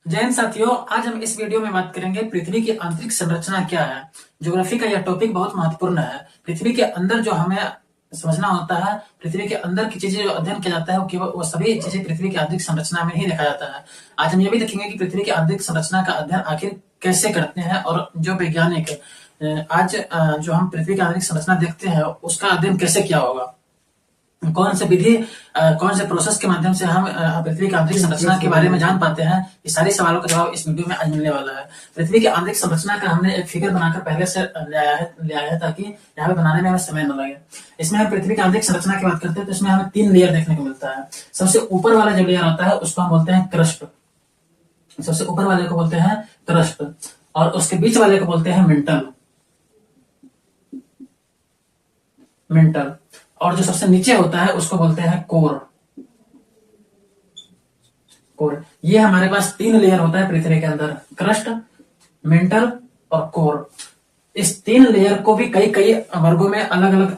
जय हिंद साथियों, आज हम इस वीडियो में बात करेंगे पृथ्वी की आंतरिक संरचना क्या है। ज्योग्राफी का यह टॉपिक बहुत महत्वपूर्ण है। पृथ्वी के अंदर जो हमें समझना होता है, पृथ्वी के अंदर की चीजें जो अध्ययन किया जाता है वो केवल वो सभी चीजें पृथ्वी की आंतरिक संरचना में ही देखा जाता है। आज हम ये भी देखेंगे कि पृथ्वी की आंतरिक संरचना का अध्ययन आखिर कैसे करते हैं और जो वैज्ञानिक आज जो हम पृथ्वी की आंतरिक संरचना देखते हैं उसका अध्ययन कैसे किया होगा, कौन से विधि कौन से प्रोसेस के माध्यम से हम पृथ्वी की आंतरिक संरचना के बारे में जान पाते हैं। ये सारे सवालों का जवाब इस वीडियो में आज मिलने वाला है। पृथ्वी की आंतरिक संरचना का हमने एक फिगर बनाकर पहले से ले आया है ताकि यहाँ पे बनाने में हमें समय न लगे। इसमें हम पृथ्वी की आंतरिक संरचना की बात करते हैं तो इसमें हमें 3 लेयर देखने को मिलता है। सबसे ऊपर वाला जो लेयर आता है उसको हम बोलते हैं क्रस्ट। सबसे ऊपर वाले को बोलते हैं क्रस्ट और उसके बीच वाले को बोलते हैं मेंटल और जो सबसे नीचे होता है उसको बोलते हैं कोर। ये हमारे पास 3 लेयर होता है पृथ्वी के अंदर, क्रस्ट, मेंटल और कोर। इस 3 लेयर को भी कई कई वर्गों में अलग अलग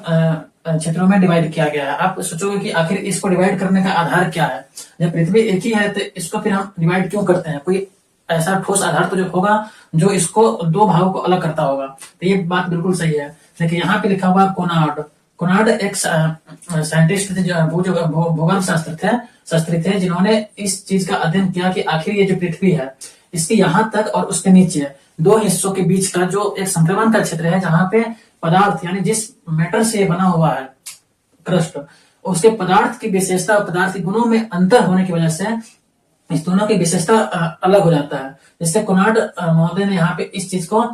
क्षेत्रों में डिवाइड किया गया है। आप सोचोगे कि आखिर इसको डिवाइड करने का आधार क्या है। जब पृथ्वी एक ही है तो इसको फिर हम डिवाइड क्यों करते हैं? कोई ऐसा ठोस आधार तो जो होगा जो इसको 2 भागों को अलग करता होगा। तो ये बात बिल्कुल सही है। देखिए यहाँ पे लिखा हुआ कोनार्ड एक साइंटिस्ट थे, भूगोल शास्त्री थे जिन्होंने इस चीज का अध्ययन किया कि आखिर ये जो पृथ्वी है इसके यहाँ तक और उसके नीचे 2 हिस्सों के बीच का जो एक संक्रमण का क्षेत्र है, जहाँ पे पदार्थ यानी जिस मैटर से बना हुआ है क्रस्ट, उसके पदार्थ की विशेषता और पदार्थ के गुणों में अंतर होने की वजह से इस दोनों की विशेषता अलग हो जाता है। जिससे कोनार्ड महोदय ने यहाँ पे इस चीज को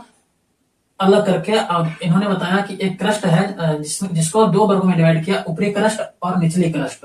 अलग करके और इन्होंने बताया कि एक क्रस्ट है जिसको 2 वर्गों में डिवाइड किया, ऊपरी क्रस्ट और निचली क्रस्ट।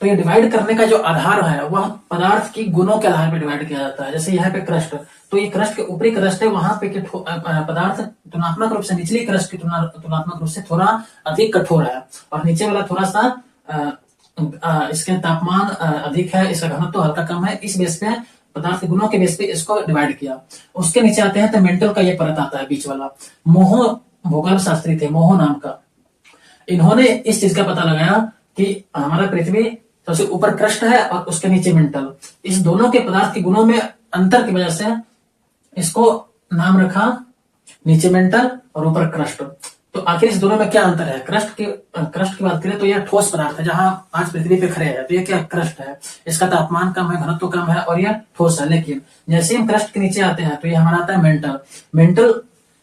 तो ये डिवाइड करने का जो आधार है वह पदार्थ की गुणों के आधार पर डिवाइड किया जाता है। जैसे यहाँ पे क्रस्ट, तो ये क्रस्ट के ऊपरी क्रस्ट है, वहां पे पदार्थ तुलनात्मक रूप से निचली क्रस्ट की तुलनात्मक रूप से थोड़ा अधिक कठोर है और नीचे वाला थोड़ा सा इसके तापमान अधिक है, इसका घनत्व हल्का कम है। इस बेस पे पदार्थ गुणों के बेस पे इसको डिवाइड किया। उसके नीचे आते हैं तो मेंटल का ये परत आता है बीच वाला। मोहो भूगोल शास्त्री थे, मोहो नाम का। इन्होंने इस चीज का पता लगाया कि हमारा पृथ्वी सबसे ऊपर क्रस्ट है और उसके नीचे मेंटल। इस दोनों के पदार्थ के गुणों में अंतर की वजह से इसको नाम रखा नीचे मेंटल और ऊपर क्रस्ट। तो आखिर इस दोनों में क्या अंतर है? क्रस्ट की बात करें तो यह ठोस पदार्थ है, जहां आज पृथ्वी पे खड़े हैं तो ये क्या क्रस्ट है, इसका तापमान कम है, घनत्व कम है और यह ठोस है। लेकिन जैसे हम क्रस्ट के नीचे आते हैं तो ये हमारा आता है मेंटल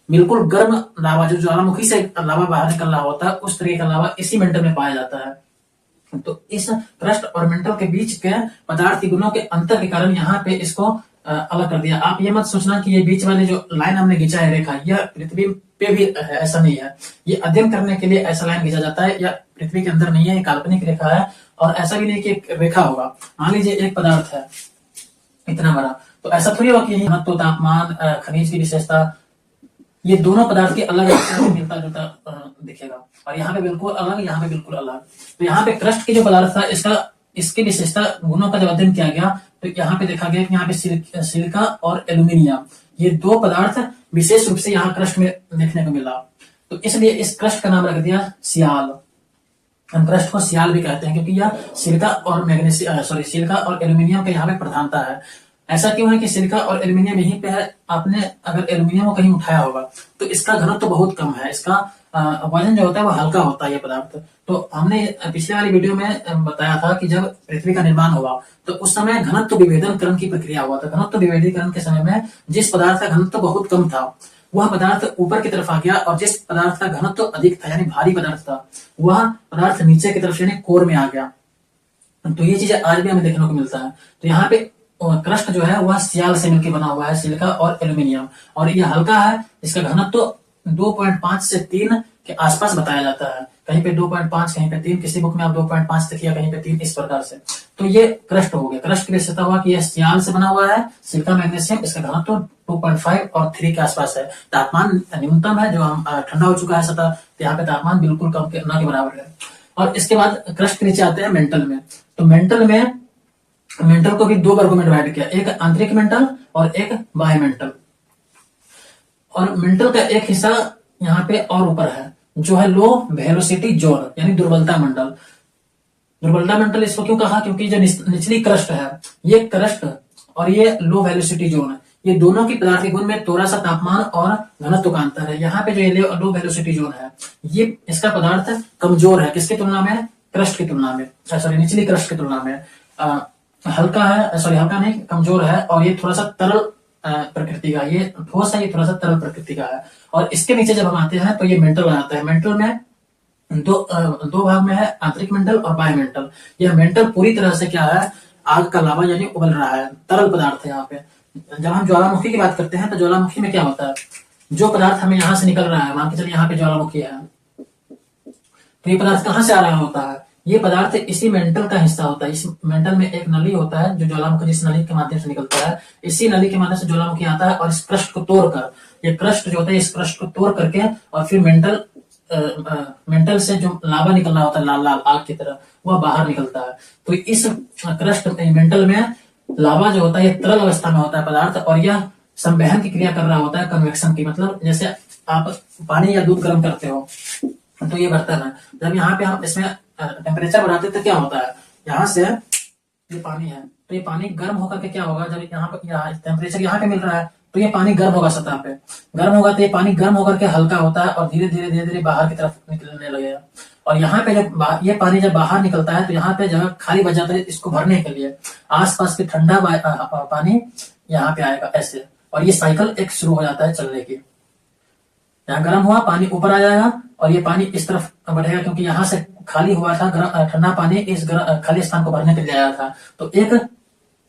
बिल्कुल गर्म लावा, जो ज्वालामुखी से लावा बाहर निकल रहा होता है उस तरीके का लावा इसी मेंटल में पाया जाता है। तो इस क्रस्ट और मेंटल के बीच के पदार्थ के गुणों के अंतर के कारण यहाँ पे इसको अलग कर दिया। आप ये मत सोचना कि ये बीच वाले जो लाइन हमने खींचा है रेखा, यह पृथ्वी पे भी है, ऐसा नहीं है। ये अध्ययन करने के लिए ऐसा लाइन खींचा जाता है, या पृथ्वी के अंदर नहीं है, ये काल्पनिक रेखा है। और ऐसा भी नहीं कि एक रेखा होगा। मान लीजिए एक पदार्थ है इतना बड़ा, तो ऐसा थोड़ी होगा कि घनत्व, तापमान, खनिज की विशेषता, ये दोनों पदार्थ के अलग अलग मिलता जुलता दिखेगा। और यहाँ पे बिल्कुल अलग, यहाँ पे बिल्कुल अलग। तो यहाँ पे क्रस्ट की जो पदार्थ था इसकी विशेषता गुणों का जब अध्ययन किया गया तो यहाँ पे देखा गया कि यहाँ पे सिलिका और एल्यूमिनियम, ये 2 पदार्थ विशेष रूप से यहाँ क्रस्ट में देखने को मिला। तो इसलिए इस क्रस्ट का नाम रख दिया सियाल। हम क्रस्ट को सियाल भी कहते हैं क्योंकि यह सिलिका और एल्यूमिनियम का यहाँ पे प्रधानता है। ऐसा क्यों है कि सिलिका और एल्यूमिनियम यहीं पे है? आपने अगर एल्यूमिनियम को कहीं उठाया होगा तो इसका घनत्व तो बहुत कम है, इसका वजन जो होता है वो हल्का होता है ये पदार्थ। तो हमने पिछले वाली वीडियो में बताया था कि जब पृथ्वी का निर्माण हुआ तो उस समय घनत्व विभेदनकरण की प्रक्रिया हुआ था। घनत्व विभेदीकरण के समय में जिस पदार्थ का घनत्व बहुत कम था वह पदार्थ ऊपर की तरफ आ गया और जिस पदार्थ का घनत्व अधिक था यानी भारी पदार्थ था वह पदार्थ नीचे की तरफ यानी कोर में आ गया। तो ये चीजें आज भी हमें देखने को मिलता है। तो यहाँ पे क्रस्ट जो है वह सियाल से मिलकर बना हुआ है, सिलिका और एल्यूमिनियम, और यह हल्का है। इसका घनत्व 2.5 से 3 के आसपास बताया जाता है। कहीं पे 2.5, कहीं पे 3, किसी बुक में आप 2.5 तक या कहीं पे 3, इस प्रकार से। तो ये क्रस्ट हो गया। क्रस्ट की विशेषता हुआ कि यह सियाल से बना हुआ है, सिलिका मैग्नीशियम, इसका घनत्व 2.5 और 3 के आसपास है। तापमान न्यूनतम है, जो हम ठंडा हो चुका है सतह, तो यहाँ पे तापमान बिल्कुल कम न के बराबर है। और इसके बाद क्रस्ट के नीचे आते हैं मेंटल में। तो मेंटल को भी 2 वर्गों में डिवाइड किया, एक आंतरिक मेंटल और एक बाह्य मेंटल। और मेंटल का एक हिस्सा यहाँ पे और ऊपर है जो है लो वेलोसिटी जोन यानी दुर्बलता मंडल। दुर्बलता मेंटल इसको क्यों कहा, क्योंकि जो निचली क्रस्ट है, ये क्रस्ट और ये लो वेलोसिटी जोन है, ये दोनों की पदार्थ के गुण में थोड़ा सा तापमान और घनत्व का अंतर है। यहाँ पे जो ये लो वेलोसिटी जोन है, ये इसका पदार्थ कमजोर है, किसकी तुलना में, क्रस्ट की तुलना में, सॉरी निचली क्रस्ट की तुलना में हल्का है, सॉरी हल्का नहीं, कमजोर है, और ये थोड़ा सा तरल प्रकृति का, ये ठोस है, ये थोड़ा सा तरल प्रकृति का है। और इसके नीचे जब हम आते हैं तो ये मेंटल बनाता है। मेंटल में दो भाग में है, आंतरिक मेंटल और बाह्य मेंटल। यह मेंटल पूरी तरह से क्या है, आग का लावा यानी उबल रहा है, तरल पदार्थ है। यहाँ पे जब हम ज्वालामुखी की बात करते हैं तो ज्वालामुखी में क्या होता है, जो पदार्थ हमें यहाँ से निकल रहा है, मान के चलिए यहाँ पे ज्वालामुखी है, तो ये पदार्थ कहाँ से आ रहा होता है, ये पदार्थ इसी मेंटल का हिस्सा होता है। इस मेंटल में एक नली होता है जो ज्वालामुखी, जिस नली के माध्यम से निकलता है, इसी नली के माध्यम से ज्वालामुखी आता है, और इस क्रस्ट को तोड़कर, ये क्रस्ट जो होता है, इस क्रस्ट को तोड़ करके और फिर मेंटल से जो लावा निकलना होता है, लाल लाल आग की तरह, वह बाहर निकलता है। तो इस क्रस्ट मेंटल में लावा जो होता है, ये तरल अवस्था में होता है पदार्थ, और यह संवहन की क्रिया कर रहा होता है, कन्वेक्शन की, मतलब जैसे आप पानी या दूध गर्म करते हो तो ये बर्तन है, जब यहाँ पे हम इसमें टेम्परेचर बढ़ाते तो क्या होता है, यहाँ से ये पानी है, तो ये पानी गर्म होकर के क्या होगा, जब यहाँ पर टेम्परेचर यहाँ पे मिल रहा है तो ये पानी गर्म होगा, सतह पे गर्म होगा, तो ये पानी गर्म होकर के हल्का होता है और धीरे धीरे धीरे धीरे बाहर की तरफ निकलने लगेगा। और यहाँ पे जब ये पानी जब बाहर निकलता है तो यहाँ पे जगह खाली बच जाता है इसको भरने के लिए, आसपास के ठंडा पानी यहाँ पे आएगा ऐसे, और ये साइकिल एक शुरू हो जाता है चलने की। यहाँ गर्म हुआ, पानी ऊपर आ जाएगा और ये पानी इस तरफ बढ़ेगा, क्योंकि यहाँ से खाली हुआ था ठंडा पानी, इस खाली स्थान को भरने के लिए आया था। तो एक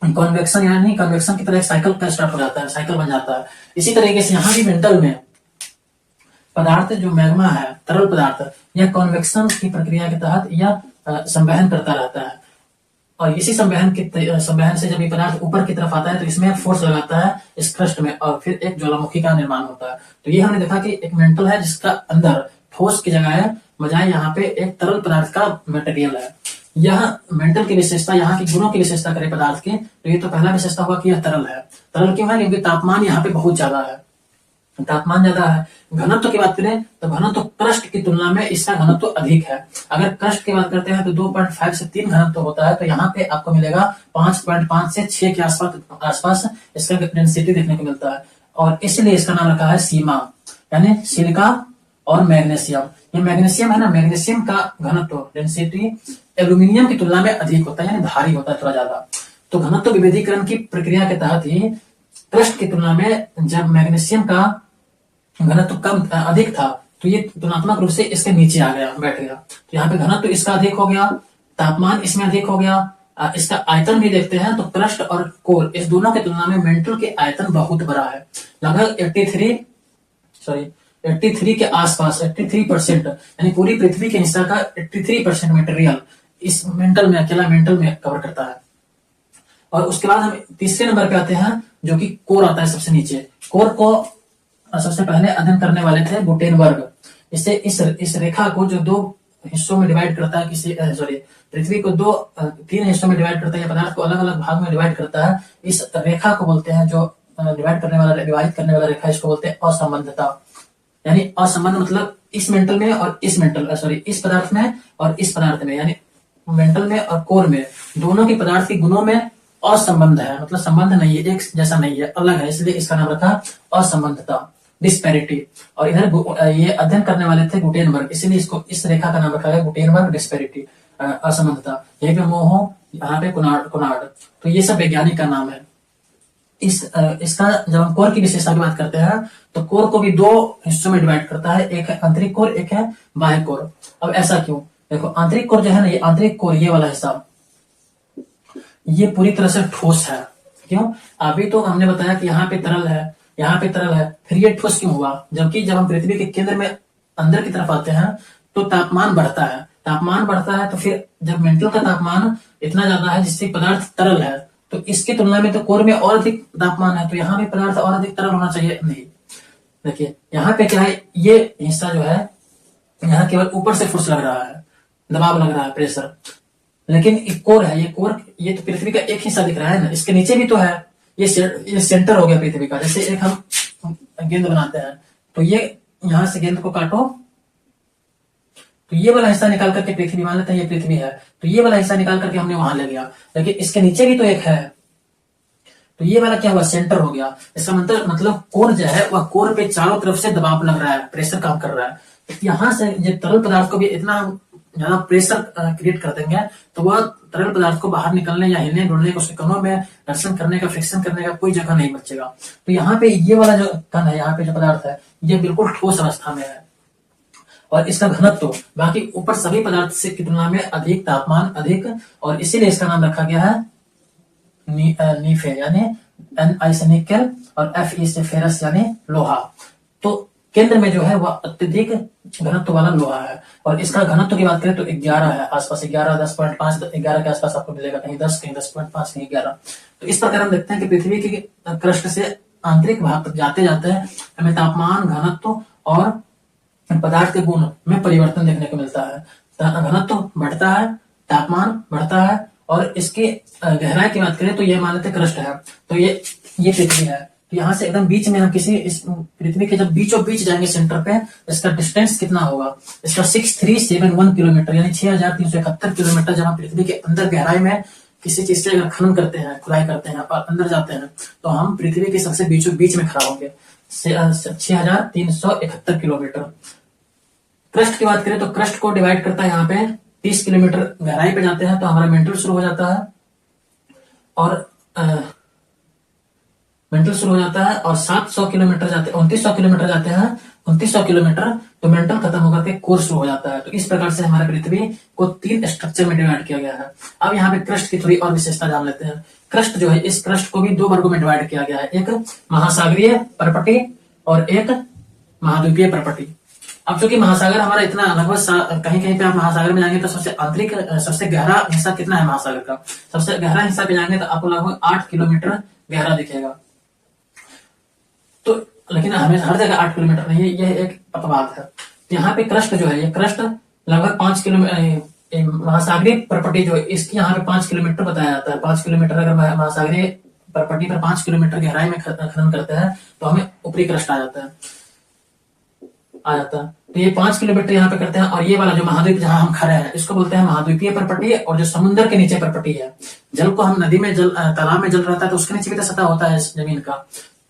कन्वेक्शन यानी कन्वेक्शन की तरह एक साइकिल का स्टार्ट हो जाता है, साइकिल बन जाता है। इसी तरीके से यहाँ भी मेंटल में पदार्थ जो मैग्मा है, तरल पदार्थ, यह कन्वेक्शन की प्रक्रिया के तहत यह संवहन करता रहता है, और इसी संवहन से जब ये पदार्थ ऊपर की तरफ आता है तो इसमें फोर्स लगाता है इस क्रस्ट में, और फिर एक ज्वालामुखी का निर्माण होता है। तो ये हमने देखा कि एक मेंटल है जिसका अंदर ठोस की जगह है, बजाय यहाँ पे एक तरल पदार्थ का मटेरियल है। यह मेंटल की विशेषता, यहाँ की गुणों की विशेषता करे पदार्थ की, तो ये तो पहला विशेषता हुआ कि यह तरल है। तरल क्यों है, क्योंकि तापमान यहाँ पे बहुत ज्यादा है, तापमान ज्यादा है। घनत्व की बात करें तो घनत्व क्रस्ट की तुलना में इसका घनत्व अधिक है। अगर क्रस्ट की बात करते हैं तो 2.5 से 3 घनत्व होता है, तो यहाँ पे आपको मिलेगा 5.5 से 6 के आसपास इसका डेंसिटी देखने को मिलता है, और इसलिए इसका नाम रखा है सीमा, यानी सिलिका और मैग्नीशियम। ये मैग्नीशियम है ना, मैग्नीशियम का घनत्व डेंसिटी एल्यूमिनियम की तुलना में अधिक होता है, यानी भारी होता है थोड़ा ज्यादा। तो घनत्व विभेदीकरण की प्रक्रिया के तहत ही क्रस्ट की तुलना में जब मैग्नीशियम का घनत्व कम अधिक था तो ये तुलनात्मक रूप से इसके नीचे आ गया, बैठ गया। तो यहाँ पे घनत्व इसका अधिक हो गया, तापमान इसमें अधिक हो गया। इसका आयतन भी देखते हैं तो क्रस्ट और कोर इस दोनों की तुलना में मेंटल के आयतन बहुत बड़ा है, लगभग 83 के आसपास, 83%, यानी पूरी पृथ्वी के हिस्सा का 83% मटेरियल इस मेंटल में, अकेला मेंटल में कवर करता है। और उसके बाद हम तीसरे नंबर पे आते हैं जो कि कोर आता है सबसे नीचे। कोर को सबसे पहले अध्ययन करने वाले थे गुटेनबर्ग। इसे इस रेखा को जो 2 हिस्सों में डिवाइड करता है, पृथ्वी को 3 हिस्सों में डिवाइड करता है, पदार्थ को अलग अलग भाग में डिवाइड करता है। इस रेखा को बोलते हैं, जो डिवाइड करने वाला रेखा, इसको बोलते हैं असंबंधता। यानी असंबंध मतलब इस मेंटल में और इस इस पदार्थ में और इस पदार्थ में, यानी मेंटल में और कोर में, दोनों के पदार्थ के गुणों में असंबंध है, मतलब संबंध नहीं है, एक जैसा नहीं है, अलग है, इसलिए इसका नाम रखा असंबंधता, डिस्पैरिटी। और इधर ये अध्ययन करने वाले थे गुटेनबर्ग, इसलिए इसको इस रेखा का नाम रखा गया गुटेनबर्ग डिस्पैरिटी, असंबंधता। यहीं पे मोहो, यहाँ पे कुनार्ड। तो ये सब वैज्ञानिक का नाम है। इसका जब हम कोर की विशेषता की बात करते हैं तो कोर को भी 2 हिस्सों में डिवाइड करता है, एक है आंतरिक कोर, एक है बाह्य कोर। अब ऐसा क्यों, देखो आंतरिक कोर जो है ना, ये आंतरिक कोर, ये वाला हिस्सा, ये पूरी तरह से ठोस है। क्यों, अभी तो हमने बताया कि यहाँ पे तरल है, यहाँ पे तरल है, फिर ये ठोस क्यों हुआ, जबकि जब हम पृथ्वी के केंद्र में अंदर की तरफ आते हैं तो तापमान बढ़ता है। तापमान बढ़ता है तो फिर जब मेंटल का तापमान इतना ज्यादा है जिससे पदार्थ तरल है, तो इसकी तुलना में तो कोर में और अधिक तापमान है, तो यहाँ भी पदार्थ और अधिक तरल होना चाहिए। नहीं, देखिए यहाँ पे क्या है, ये हिस्सा जो है यहाँ केवल ऊपर से फोर्स लग रहा है, दबाव लग रहा है, प्रेशर। लेकिन एक कोर है, ये तो पृथ्वी का एक हिस्सा दिख रहा है ना, इसके नीचे भी तो है, ये सेंटर हो गया पृथ्वी का। जैसे एक हम गेंद बनाते हैं तो ये यहाँ से गेंद को काटो तो ये वाला हिस्सा निकाल करके पृथ्वी मान लेते हैं ये पृथ्वी है, तो ये वाला हिस्सा निकाल करके हमने वहां ले गया, लेकिन इसके नीचे भी तो एक है, तो ये वाला क्या हुआ, सेंटर हो गया। इसका मतलब कोर जो है वह कोर पे चारों तरफ से दबाव लग रहा है, प्रेशर काम कर रहा है। तो यहाँ से जब तरल पदार्थ को भी इतना ज्यादा प्रेशर क्रिएट कर देंगे तो वह तरल पदार्थ को बाहर निकलने या हिलने डुलने का, उसके कणों में घर्षण करने का, फ्रिक्शन करने का कोई जगह नहीं बचेगा। तो यहाँ पे ये वाला जो कण है, यहाँ पे जो पदार्थ है, ये बिल्कुल ठोस अवस्था में है और इसका घनत्व बाकी ऊपर सभी पदार्थ से की तुलना में अधिक, तापमान अधिक, और इसीलिए इसका नाम रखा गया है नीफे, यानी Ni से निकेल और Fe से फेरस यानी लोहा। तो केंद्र में जो है वह अत्यधिक घनत्व वाला लोहा है और इसका घनत्व की बात करें तो 11 है, आसपास 11, 10.5, 11 के आसपास आपको मिलेगा, कहीं 10, कहीं 10.5, कहीं 11। तो इस प्रकार हम देखते हैं कि पृथ्वी की क्रस्ट से आंतरिक भाग तक जाते जाते हमें तापमान, घनत्व और पदार्थ के गुण में परिवर्तन देखने को मिलता है। घनत्व बढ़ता है, तापमान बढ़ता है और इसकी गहराई की बात करें तो यह मान लेते क्रस्ट है, तो ये पृथ्वी है। तो यहाँ से एकदम बीच में हम किसी इस पृथ्वी के जब बीचों बीच जाएंगे सेंटर पे, इसका डिस्टेंस कितना होगा, इसका 6371 किलोमीटर यानी 6371 किलोमीटर। जब हम पृथ्वी के अंदर गहराई में किसी चीज से अगर खनन करते हैं, खुदाई करते हैं और अंदर जाते हैं तो हम पृथ्वी के सबसे बीचों बीच में खड़ा होंगे, 6371 किलोमीटर। क्रस्ट की बात करें तो क्रस्ट को डिवाइड करता है यहाँ पे 30 किलोमीटर गहराई पे जाते हैं तो हमारा मेंटल शुरू हो जाता है और मेंटल शुरू हो जाता है और 700 किलोमीटर जाते हैं, 2900 किलोमीटर जाते हैं, 2900 किलोमीटर तो मेंटल खत्म होकर के कोर शुरू हो जाता है। तो इस प्रकार से हमारे पृथ्वी को 3 स्ट्रक्चर में डिवाइड किया गया है। अब यहाँ पे क्रस्ट की थोड़ी और विशेषता जान लेते हैं। क्रस्ट जो है, इस क्रस्ट को भी 2 वर्गों में डिवाइड किया गया है, एक महासागरीय परपटी और एक महाद्वीपीय परपटी। अब चूंकि महासागर हमारा इतना लगभग कहीं कहीं पे आप महासागर में जाएंगे तो सबसे आंतरिक, सबसे गहरा हिस्सा कितना है महासागर का, सबसे गहरा हिस्सा पे जाएंगे तो आपको लगभग 8 किलोमीटर गहरा दिखेगा। तो लेकिन हमें हर जगह 8 किलोमीटर नहीं है, यह एक अपवाद है। यहाँ पे क्रस्ट जो है, ये क्रस्ट लगभग 5 किलोमीटर, महासागरीय परपटी जो है इसकी यहाँ पे 5 किलोमीटर बताया जाता है। 5 किलोमीटर अगर महासागरीय परपटी पर 5 किलोमीटर गहराई में खनन करते हैं तो हमें ऊपरी क्रस्ट आ जाता है। तो ये 5 किलोमीटर यहाँ पे करते हैं और ये वाला जो महाद्वीप जहां हम खड़े हैं इसको बोलते हैं महाद्वीपीय परपटी। और जो समुद्र के नीचे परपटी है, जल को हम नदी में तालाब में जल रहता है तो उसके नीचे भी तो सतह होता है जमीन का,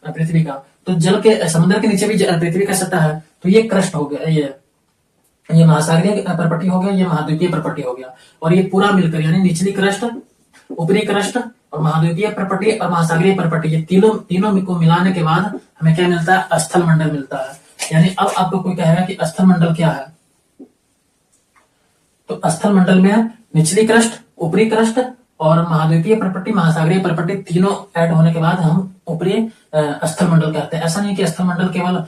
पृथ्वी का, तो जल के समुद्र के नीचे भी पृथ्वी का सतह है। तो ये क्रस्ट हो गया, ये महासागरीय परपटी हो गया, ये महाद्वीपीय परपटी हो गया। और ये पूरा मिलकर यानी निचली क्रस्ट, ऊपरी क्रस्ट और महाद्वीपीय परपटी और महासागरीय परपटी, ये तीनों को मिलाने के बाद हमें क्या मिलता है, स्थल मंडल मिलता है। यानी अब आपको कोई कहेगा कि स्थल मंडल क्या है, तो स्थल मंडल में निचली क्रस्ट, ऊपरी क्रस्ट और महाद्वीपीय परपटी, महासागरीय परपटी तीनों ऐड होने के बाद हम ऊपरी स्थल मंडल कहते हैं। ऐसा नहीं कि स्थल मंडल केवल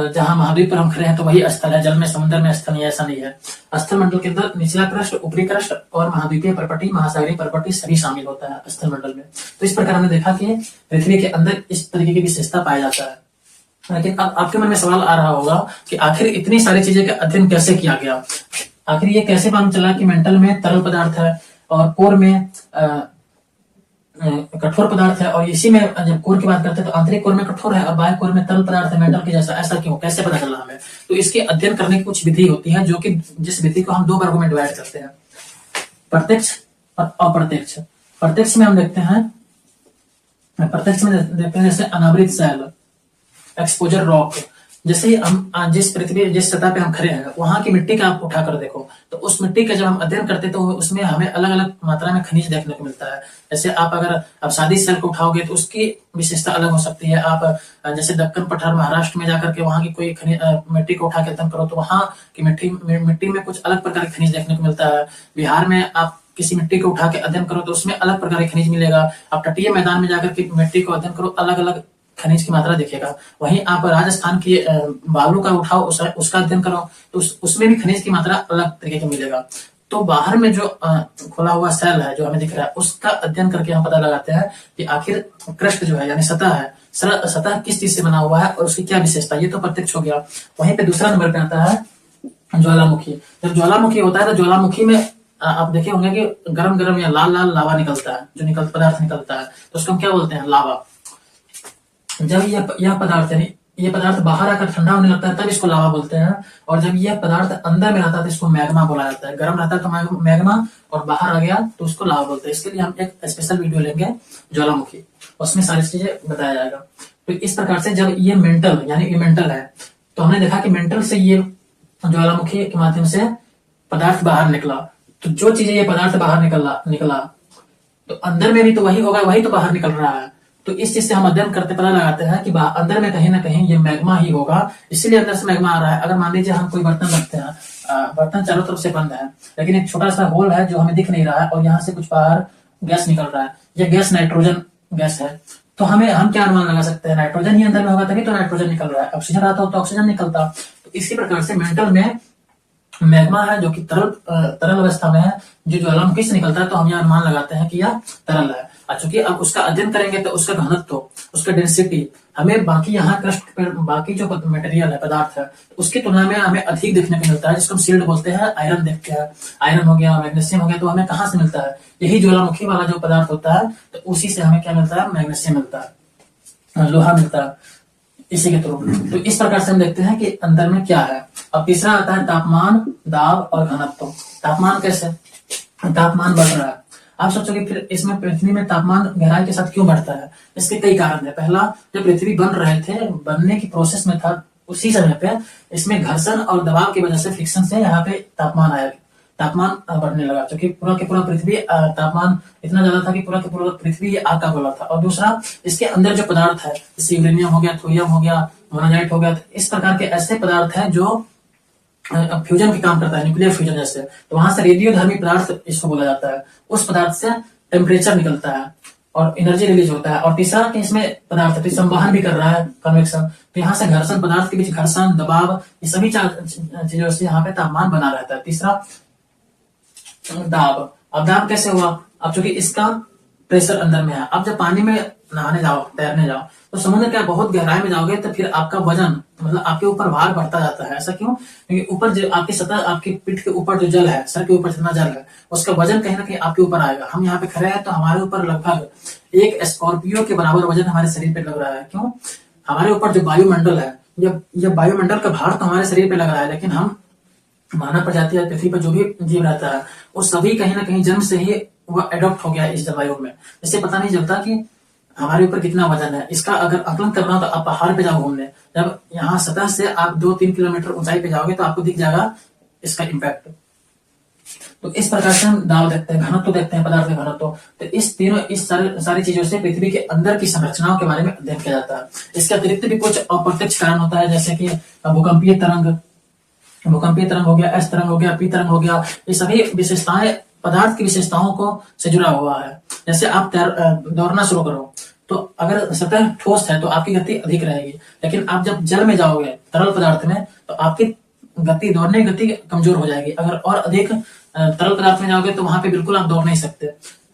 जहां महाद्वीप पर हम खड़े हैं तो वही स्थल है, जल में समुद्र में स्थल नहीं, ऐसा नहीं है। स्थल मंडल के अंदर निचला क्रस्ट, ऊपरी क्रस्ट और महाद्वीपीय परपटी, महासागरीय परपटी सभी शामिल होता है स्थल मंडल में। तो इस प्रकार हमने देखा कि पृथ्वी के अंदर इस तरीके की विशेषता पाया जाता है। लेकिन अब आपके मन में सवाल आ रहा होगा कि आखिर इतनी सारी चीजें का अध्ययन कैसे किया गया, आखिर ये कैसे मालूम चला कि मेंटल में तरल पदार्थ है और कोर में कठोर पदार्थ है, और इसी में जब कोर की बात करते हैं तो आंतरिक कोर में कठोर है और बाह्य कोर में तरल पदार्थ है मेंटल के जैसा, ऐसा क्यों, कैसे पता चला हमें? तो इसके अध्ययन करने की कुछ विधि होती है, जो कि जिस विधि को हम 2 वर्गों में डिवाइड करते हैं, प्रत्यक्ष और अप्रत्यक्ष। प्रत्यक्ष में हम देखते हैं, जैसे अनावृत शैल, एक्सपोजर रॉक। जैसे ही हम जिस सतह पे हम खड़े हैं वहां की मिट्टी का आप उठाकर देखो तो उस मिट्टी का जब हम अध्ययन करते हैं तो उसमें हमें अलग अलग मात्रा में खनिज देखने को मिलता है। जैसे आप अगर आप सादी सेल को उठाओगे तो उसकी विशेषता अलग हो सकती है। आप जैसे दक्कन पठार महाराष्ट्र में जाकर के वहां की कोई मिट्टी को उठा के अध्ययन करो तो वहां की मिट्टी में कुछ अलग प्रकार के खनिज देखने को मिलता है। बिहार में आप किसी मिट्टी को उठा के अध्ययन करो तो उसमें अलग प्रकार के खनिज मिलेगा। आप तटीय मैदान में जाकर के मिट्टी को अध्ययन करो, अलग अलग खनिज की मात्रा दिखेगा। वहीं आप राजस्थान की बालू का उठाओ, उसका अध्ययन करो तो उसमें भी खनिज की मात्रा अलग तरीके का मिलेगा। तो बाहर में जो खुला हुआ सेल है जो हमें दिख रहा है उसका अध्ययन करके हम पता लगाते हैं कि आखिर क्रस्ट जो है यानी सतह है, सतह किस चीज से बना हुआ है और उसकी क्या विशेषता, ये तो प्रत्यक्ष हो गया। वहीं पे दूसरा नंबर पे आता है ज्वालामुखी। जब ज्वालामुखी होता है तो ज्वालामुखी में आप देखे होंगे कि गरम गरम या लाल लाल लावा निकलता है, जो पदार्थ निकलता है तो उसको हम क्या बोलते हैं, लावा। जब यह पदार्थ यानी ये पदार्थ बाहर आकर ठंडा होने लगता है तब इसको लावा बोलते हैं, और जब यह पदार्थ अंदर में रहता है तो इसको मैग्मा बोला जाता है। गर्म रहता है तो मैग्मा, और बाहर आ गया तो उसको लावा बोलते हैं। इसके लिए हम एक स्पेशल वीडियो लेंगे ज्वालामुखी, उसमें सारी चीजें बताया जाएगा। तो इस प्रकार से जब ये मेंटल यानी इमेंटल है, तो हमने देखा कि मेंटल से ये ज्वालामुखी के माध्यम से पदार्थ बाहर निकला, तो जो चीजें ये पदार्थ बाहर निकला तो अंदर में भी तो वही होगा, वही तो बाहर निकल रहा है। तो इस चीज से हम अध्ययन करते पता लगाते हैं कि अंदर में कहीं ना कहीं ये मैग्मा ही होगा, इसीलिए अंदर से मैग्मा आ रहा है। अगर मान लीजिए हम कोई बर्तन रखते हैं, बर्तन चारों तरफ से बंद है, लेकिन एक छोटा सा होल है जो हमें दिख नहीं रहा है, और यहाँ से कुछ बाहर गैस निकल रहा है, यह गैस नाइट्रोजन गैस है। तो हम क्या अनुमान लगा सकते हैं, नाइट्रोजन ही अंदर में होगा तभी तो नाइट्रोजन निकल रहा है, ऑक्सीजन आता हो तो ऑक्सीजन निकलता। तो इसी प्रकार से मेंटल में मैग्मा है जो कि तरल अवस्था में है, जो ज्वालामुखी से निकलता है, तो हम यह अनुमान लगाते हैं कि यह तरल है। चूंकि अब उसका अध्ययन करेंगे तो उसका घनत्व, उसका डेंसिटी हमें बाकी यहाँ क्रस्ट पर बाकी जो मटेरियल है, पदार्थ है, उसकी तुलना में हमें अधिक देखने को मिलता है, जिसको हम सिल्ट बोलते हैं। आयरन देखते हैं, आयरन हो गया, मैग्नीशियम हो गया, तो हमें कहाँ से मिलता है, यही ज्वालामुखी वाला जो पदार्थ होता है, तो उसी से हमें क्या मिलता है, मैग्नीशियम मिलता है, लोहा मिलता है इसी के थ्रू। तो इस प्रकार से हम देखते हैं कि अंदर में क्या है। अब तीसरा आता है तापमान, दाब और घनत्व। तापमान कैसे, तापमान बढ़ रहा है। आप सोचोगे फिर इसमें पृथ्वी में तापमान गहराई के साथ क्यों बढ़ता है, इसके कई कारण है। पहला, जब पृथ्वी बन रहे थे, बनने की प्रोसेस में था, उसी समय पे इसमें घर्षण और दबाव की वजह से, फ्रिक्शन से यहाँ पे तापमान आया, तापमान बढ़ने लगा, क्योंकि पूरा के पूरा पृथ्वी तापमान इतना ज्यादा था कि पूरा के पूरा पृथ्वी आग का गोला था। और दूसरा, इसके अंदर जो पदार्थ है, जैसे यूरेनियम हो गया, थोरियम हो गया, मोनाजाइट हो गया, तो इस प्रकार के ऐसे पदार्थ हैं जो फ्यूजन की काम करता है, न्यूक्लियर फ्यूजन जैसे, तो वहां से रेडियोधर्मी पदार्थ इसको बोला जाता है। उस पदार्थ से टेम्परेचर निकलता है और एनर्जी रिलीज होता है। और तीसरा कि इसमें पदार्थ तो संवहन भी कर रहा है, कन्वेक्शन, तो यहाँ से घर्षण, पदार्थ के बीच घर्षण, दबाव, ये सभी चीजों से यहाँ पे तापमान बना रहता है। तीसरा, दाब। अब दाब कैसे हुआ, अब चूंकि इसका प्रेशर अंदर में है, अब जब पानी में नहाने जाओ, तैरने जाओ, तो समुद्र क्या बहुत गहराई में जाओगे तो फिर आपका वजन, मतलब आपके ऊपर भार बढ़ता जाता है। ऐसा क्यों, क्योंकि ऊपर जो आपकी सतह, आपकी पीठ के ऊपर जो जल है, सर के ऊपर जितना जल है, उसका वजन कहीं ना कहीं आपके ऊपर आएगा। हम यहाँ पे खड़े हैं तो हमारे ऊपर लगभग एक स्कॉर्पियो के बराबर वजन हमारे शरीर पे लग रहा है। क्यों, हमारे ऊपर जो वायुमंडल है, यह वायुमंडल का भार तो हमारे शरीर पे लग रहा है, लेकिन हम मानव प्रजाति या पृथ्वी पर जो भी जीव रहता है, वो सभी कहीं ना कहीं जन्म से ही वो एडॉप्ट हो गया है इस जलवायु में। इससे पता नहीं चलता कि हमारे ऊपर कितना वजन है। इसका अगर आकलन करना हो तो आप पहाड़ पे जाओ घूमने, जब यहाँ सतह से आप 2-3 किलोमीटर ऊंचाई पे जाओगे तो आपको दिख जाएगा इसका इम्पैक्ट। तो इस प्रकार से हम दाब देखते हैं, घनत्व देखते हैं, पदार्थ का घनत्व। तो इस सारी चीजों से पृथ्वी के अंदर की संरचनाओं के बारे में अध्ययन किया जाता है। इसके अतिरिक्त भी कुछ अप्रत्यक्ष कारण होता है, जैसे कि भूकंपीय तरंग हो गया, एस तरंग हो गया, पी तरंग हो गया, ये सभी विशेषताएं पदार्थ की विशेषताओं को से जुड़ा हुआ है। जैसे आप दौड़ना शुरू करो, तो अगर सतह ठोस है तो आपकी गति अधिक रहेगी, लेकिन आप जब जल में जाओगे, तरल पदार्थ में, तो आपकी गति, दौड़ने की गति कमजोर हो जाएगी। अगर और अधिक तरल पदार्थ में जाओगे तो वहां पे बिल्कुल आप दौड़ नहीं सकते।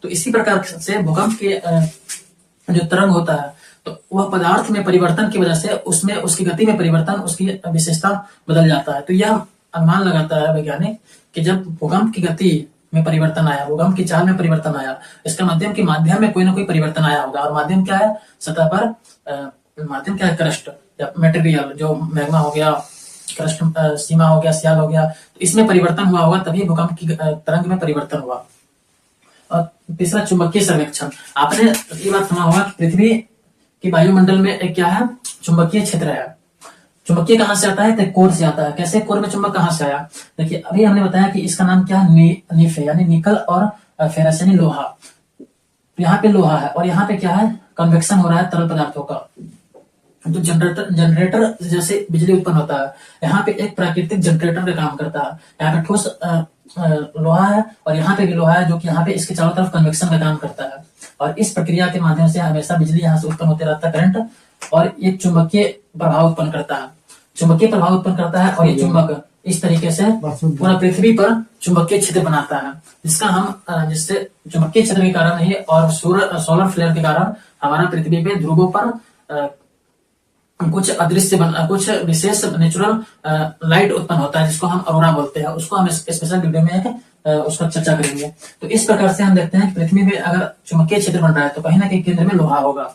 तो इसी प्रकार से भूकंप के जो तरंग होता है, तो वह पदार्थ में परिवर्तन की वजह से उसमें उसकी गति में परिवर्तन, उसकी विशेषता बदल जाता है। तो यह अनुमान लगाता है वैज्ञानिक कि जब भूकंप की गति में परिवर्तन आया, भूकंप की चाल में परिवर्तन आया, इसका माध्यम में कोई ना कोई परिवर्तन आया होगा। और माध्यम क्या है, सतह पर माध्यम क्या है, क्रस्ट या मटेरियल, जो मैग्मा हो गया, क्रस्ट, सीमा हो गया, सियाल हो गया, तो इसमें परिवर्तन हुआ होगा, तभी भूकंप की तरंग में परिवर्तन हुआ। और तीसरा, चुंबकीय सर्वेक्षण। आपने ये बात सुना होगा कि पृथ्वी की वायुमंडल में एक क्या है, चुंबकीय क्षेत्र है। चुंबकीय कहां से आता है, तो कोर से आता है। कैसे, कोर में चुंबक कहां से आया, देखिए अभी हमने बताया कि इसका नाम क्या है, निफ है, यानी निकल और फेरस यानी लोहा। यहाँ पे लोहा है और यहाँ पे क्या है, कन्वेक्शन हो रहा है तरल पदार्थों का। तो जनरेटर जैसे बिजली उत्पन्न होता है, यहाँ पे एक प्राकृतिक जनरेटर का काम करता है। यहाँ पे ठोस लोहा है और यहाँ पे भी लोहा है, जो कि यहाँ पे इसके चारों तरफ कन्वेक्शन का काम करता है। और इस प्रक्रिया के माध्यम से हमेशा बिजली यहाँ से उत्पन्न होते रहता है, करंट, और ये चुंबकीय प्रभाव उत्पन्न करता है। और ये चुंबक इस तरीके से पूरा पृथ्वी पर चुंबकीय क्षेत्र बनाता है, जिससे चुंबकीय क्षेत्र के कारण ही और सोलर फ्लेयर के कारण हमारा पृथ्वी पे ध्रुवों पर कुछ विशेष नेचुरल लाइट उत्पन्न होता है, जिसको हम अरोरा बोलते हैं। उसको हम स्पेशल वीडियो में उसका चर्चा करेंगे। तो इस प्रकार से हम देखते हैं कि पृथ्वी में अगर चुंबकीय क्षेत्र बन रहा है तो कहीं ना कहीं केंद्र में लोहा होगा।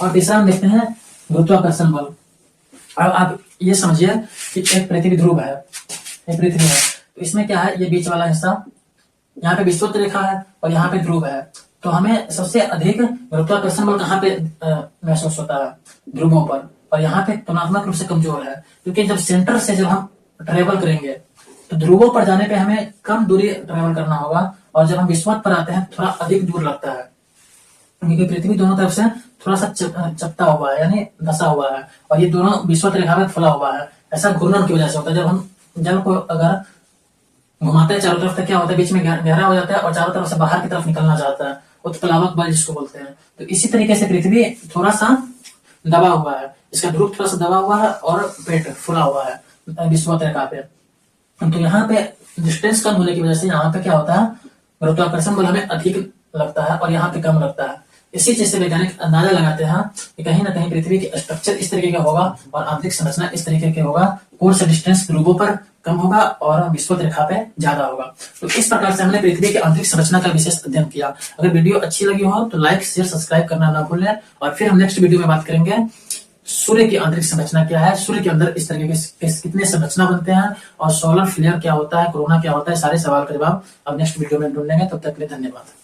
और तीसरा हम देखते हैं गुरुत्वाकर्षण बल। अब आप ये समझिए कि एक पृथ्वी ध्रुव है, एक पृथ्वी है, तो इसमें क्या है, ये बीच वाला हिस्सा, यहाँ पे विषुवत रेखा है और यहाँ पे ध्रुव है। तो हमें सबसे अधिक गुरुत्वाकर्षण बल कहाँ पे महसूस होता है, ध्रुवों पर, और यहाँ पे तुलनात्मक रूप से कमजोर है, क्योंकि जब सेंटर से जब हम ट्रेवल करेंगे तो ध्रुवों पर जाने पे हमें कम दूरी ट्रेवल करना होगा, और जब हम विषुवत पर आते हैं थोड़ा अधिक दूर लगता है, क्योंकि पृथ्वी दोनों तरफ से थोड़ा सा चपटा हुआ है, यानी धसा हुआ है, और ये दोनों विषुवत रेखा में फैला हुआ है। ऐसा घूर्णन की वजह से होता है। जब हम जल को अगर घुमाते हैं चारों तरफ, तो क्या होता है, बीच में गहरा हो जाता है और चारों तरफ से बाहर की तरफ निकलना चाहता है, उत्प्लावक बल जिसको बोलते हैं। तो इसी तरीके से पृथ्वी थोड़ा सा दबा हुआ है, इसका ध्रुव थोड़ा सा दबा हुआ है और पेट फुला हुआ है विषुवत रेखा पे। तो यहाँ पे डिस्टेंस कम होने की वजह से यहाँ पे क्या होता है, गुरुत्वाकर्षण बल हमें अधिक लगता है और यहाँ पे कम लगता है। इसी चीज से वैज्ञानिक अंदाजा लगाते हैं कि कहीं ना कहीं पृथ्वी की स्ट्रक्चर इस तरीके का होगा और आंतरिक संरचना इस तरीके के होगा, कोर्स डिस्टेंस ध्रुवों पर कम होगा और विषुवत रेखा पे ज्यादा होगा। तो इस प्रकार से हमने पृथ्वी की आंतरिक संरचना का विशेष अध्ययन किया। अगर वीडियो अच्छी लगी हो तो लाइक शेयर सब्सक्राइब करना ना भूलें, और फिर हम नेक्स्ट वीडियो में बात करेंगे सूर्य की आंतरिक संरचना क्या है, सूर्य के अंदर इस तरीके के कितने संरचना बनते हैं, और सोलर फ्लेयर क्या होता है, कोरोना क्या होता है, सारे सवाल का जवाब अब नेक्स्ट वीडियो में ढूंढेंगे। तब तक के लिए धन्यवाद।